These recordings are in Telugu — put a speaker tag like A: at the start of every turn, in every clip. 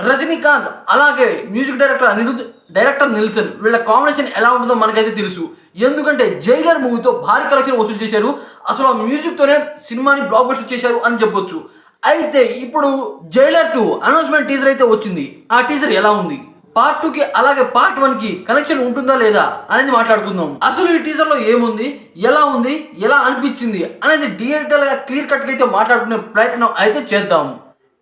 A: రజనీకాంత్ అలాగే music director Anirudh, director Nilsson వీళ్ళ కాంబినేషన్ ఎలా ఉంటుందో మనకైతే తెలుసు. ఎందుకంటే జైలర్ మూవీతో భారీ కలెక్షన్ వసూలు చేశారు. అసలు ఆ మ్యూజిక్తోనే సినిమాని బ్లాక్ బస్టర్ చేశారు అని చెప్పొచ్చు. అయితే ఇప్పుడు జైలర్ 2 అనౌన్స్మెంట్ టీజర్ అయితే వచ్చింది. ఆ టీజర్ ఎలా ఉంది, పార్ట్ 2కి అలాగే పార్ట్ 1కి కనెక్షన్ ఉంటుందా లేదా అనేది మాట్లాడుకుందాం. అసలు ఈ టీజర్లో ఏముంది, ఎలా ఉంది, ఎలా అనిపించింది అనేది డీటెయిల్గా క్లియర్ కట్గా అయితే మాట్లాడుకునే ప్రయత్నం అయితే చేద్దాం.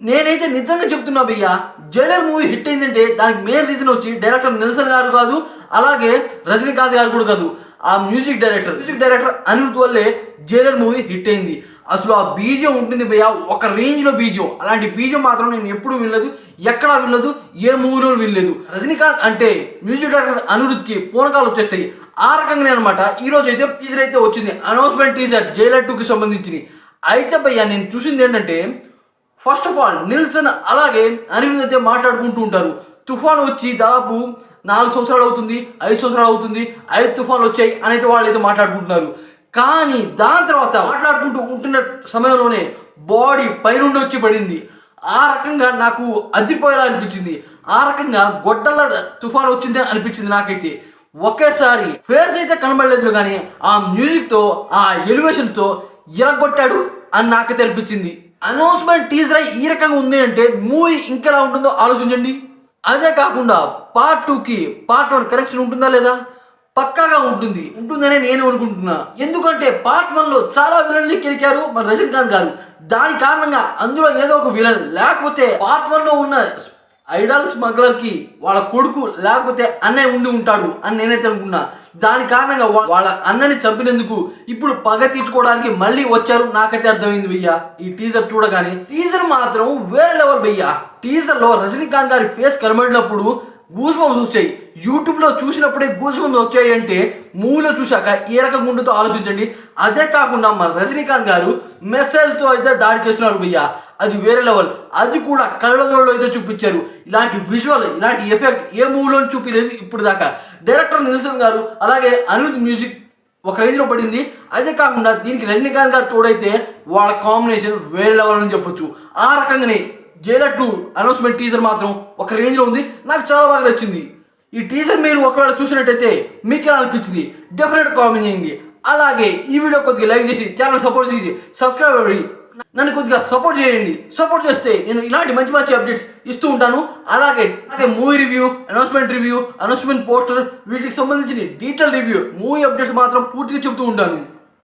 A: నేనైతే నిజంగా చెప్తున్నా భయ్యా, జైలర్ మూవీ హిట్ అయిందంటే దానికి మెయిన్ రీజన్ వచ్చి డైరెక్టర్ నిల్సన్ గారు కాదు, అలాగే రజనీకాంత్ గారు కూడా కాదు, ఆ మ్యూజిక్ డైరెక్టర్ అనిరుద్ వల్లే జైలర్ మూవీ హిట్ అయింది. అసలు ఆ బీజం ఉంటుంది భయ్యా, ఒక రేంజ్లో బీజం. అలాంటి బీజం మాత్రం నేను ఎప్పుడు వినలేదు, ఎక్కడా వినలేదు, ఏ మూవీలో వినలేదు. రజనీకాంత్ అంటే మ్యూజిక్ డైరెక్టర్ అనిరుద్కి పూనకాలు వచ్చేస్తాయి. ఆ రకంగానే అనమాట ఈరోజు అయితే టీజర్ అయితే వచ్చింది, అనౌన్స్మెంట్ టీజర్ జైలర్ 2కి సంబంధించి. అయితే భయ్యా నేను చూసింది ఏంటంటే, ఫస్ట్ ఆఫ్ ఆల్ నిల్సన్ అలాగే అనిరుద్ అయితే మాట్లాడుకుంటూ ఉంటారు. తుఫాన్ వచ్చి దాదాపు 4 సంవత్సరాలు అవుతుంది, 5 సంవత్సరాలు అవుతుంది, 5 తుఫాన్లు వచ్చాయి అని అయితే వాళ్ళు అయితే మాట్లాడుకుంటున్నారు. కానీ దాని తర్వాత మాట్లాడుకుంటూ ఉంటున్న సమయంలోనే బాడీ పైనుండి వచ్చి పడింది. ఆ రకంగా నాకు అద్దిపోయేలా అనిపించింది. ఆ రకంగా గొడ్డల తుఫాన్ వచ్చింది అనిపించింది నాకైతే. ఒకేసారి ఫేస్ అయితే కనబడలేదు, కానీ ఆ మ్యూజిక్తో, ఆ ఎలివేషన్తో ఎరగొట్టాడు అని నాకైతే అనిపించింది. అనౌన్స్మెంట్ టీజర్ ఈ రకంగా ఉంది అంటే మూవీ ఇంకెలా ఉంటుందో ఆలోచించండి. అదే కాకుండా పార్ట్ 2కి పార్ట్ 1 కనెక్షన్ ఉంటుందా లేదా, పక్కాగా ఉంటుందనే నేను అనుకుంటున్నా. ఎందుకంటే పార్ట్ 1లో చాలా విలన్లు కెలికారు మన రజనీకాంత్ గారు. దాని కారణంగా అందులో ఏదో ఒక విలన్, లేకపోతే పార్ట్ 1లో ఉన్న ఐడాల్ స్మగ్లర్కి వాళ్ళ కొడుకు లేకపోతే అన్నయ్య ఉండి ఉంటాడు అని నేనైతే అనుకున్నా. దాని కారణంగా వాళ్ళ అన్నని చంపినందుకు ఇప్పుడు పగ తీర్చుకోవడానికి మళ్ళీ వచ్చారు నాకైతే అర్థమైంది భయ్యా. ఈ టీజర్ చూడగానే టీజర్ మాత్రం వేరే లెవెల్ భయ్యా. టీజర్లో రజనీకాంత్ గారి ఫేస్ కనబడినప్పుడు గూస్ బంప్స్ వచ్చాయి. యూట్యూబ్లో చూసినప్పుడే గూస్ బంప్స్ వచ్చాయి అంటే మూవీలో చూశాక ఏ రకంగా ఉంటుందో ఆలోచించండి. అదే కాకుండా మన రజనీకాంత్ గారు మెసేజ్తో అయితే దాడి చేస్తున్నారు భయ్యా, అది వేరే లెవెల్. అది కూడా కళ్ళజోళ్ళు అయితే చూపించారు. ఇలాంటి విజువల్, ఇలాంటి ఎఫెక్ట్ ఏ మూవీలో చూపించలేదు ఇప్పుడు దాకా. డైరెక్టర్ నిల్సన్ గారు అలాగే అనిరుద్ మ్యూజిక్ ఒక రేంజ్లో పడింది. అదే కాకుండా దీనికి రజనీకాంత్ గారు తోడైతే వాళ్ళ కాంబినేషన్ వేరే లెవెల్ అని చెప్పొచ్చు. ఆ రకంగానే జైలర్ 2 అనౌన్స్మెంట్ టీజర్ మాత్రం ఒక రేంజ్లో ఉంది, నాకు చాలా బాగా నచ్చింది. ఈ టీజర్ మీరు ఒకవేళ చూసినట్టయితే మీకు ఎలా అనిపించింది డెఫినెట్ కామెంట్ చేయండి. అలాగే ఈ వీడియో కొద్దిగా లైక్ చేసి ఛానల్ సపోర్ట్ చేసి సబ్స్క్రైబ్ అయ్యి నన్ను కొద్దిగా సపోర్ట్ చేయండి. సపోర్ట్ చేస్తే నేను ఇలాంటి మంచి మంచి అప్డేట్స్ ఇస్తూ ఉంటాను. అలాగే మూవీ రివ్యూ, అనౌన్స్మెంట్ పోస్టర్, వీటికి సంబంధించిన డీటెయిల్ రివ్యూ, మూవీ అప్డేట్స్ మాత్రం పూర్తిగా చెప్తూ ఉంటాను.